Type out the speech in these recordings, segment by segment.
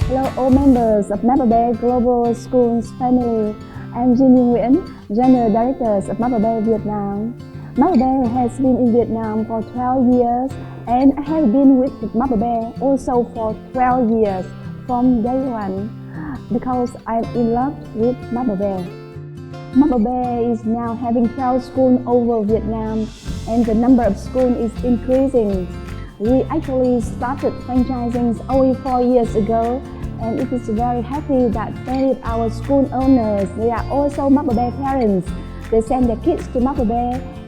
Hello all members of Mappa Global Schools family. I'm Jennie Nguyen, General Director of Mappa Vietnam. Mappa has been in Vietnam for 12 years and I have been with Mappa also for 12 years from day one because I'm in love with Mappa. Mappa is now having 12 schools over Vietnam and the number of schools is increasing. We actually started franchising only 4 years ago, and it is very happy that many of our school owners, they are also Mappa parents. They send their kids to Mappa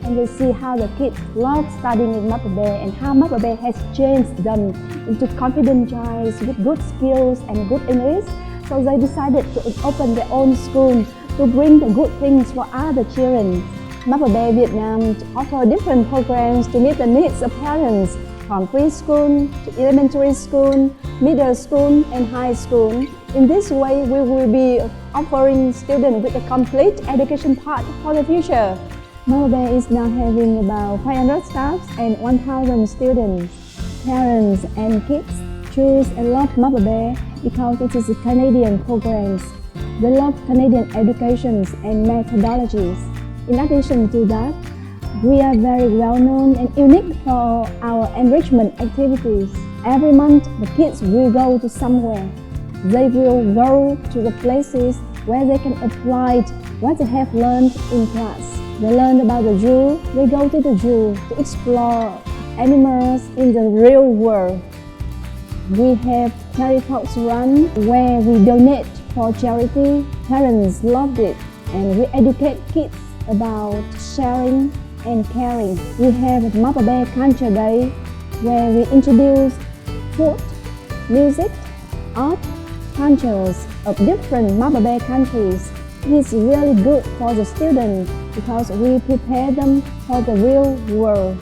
and they see how the kids love studying in Mappa and how Mappa has changed them into confident childs with good skills and good English. So they decided to open their own school to bring the good things for other children. Mappa Vietnam offer different programs to meet the needs of parents, from preschool to elementary school, middle school and high school. In this way, we will be offering students with a complete education path for the future. Mappa is now having about 500 staff and 1,000 students. Parents and kids choose and love Mappa because it is a Canadian program. They love Canadian educations and methodologies. In addition to that, we are very well known and unique for our enrichment activities. Every month, the kids will go to somewhere. They will go to the places where they can apply what they have learned in class. They learn about the zoo, they go to the zoo to explore animals in the real world. We have charity talks run where we donate for charity. Parents loved it and we educate kids about sharing and caring. We have Mappa Culture Day where we introduce food, music, art, cultures of different Mappa countries. It is really good for the students because we prepare them for the real world.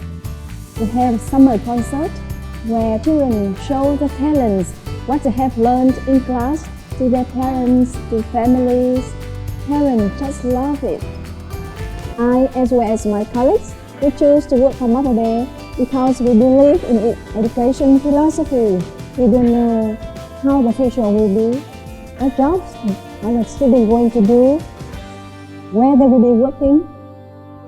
We have summer concert where children show their talents, what they have learned in class to their parents, to families. Parents just love it. I, as well as my colleagues, we choose to work for Mappa because we believe in its education philosophy. We don't know how the future will be, what jobs are the students going to do, where they will be working.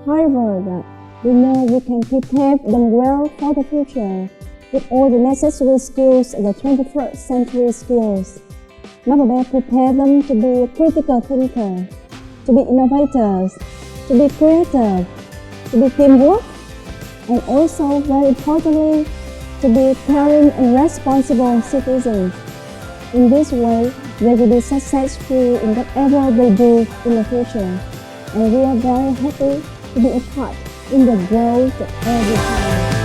However, we know we can prepare them well for the future with all the necessary skills of the 21st century skills. Mappa prepare them to be a critical thinker, to be innovators, to be creative, to be teamwork, and also, very importantly, to be caring and responsible citizens. In this way, they will be successful in whatever they do in the future. And we are very happy to be a part in the growth of every child.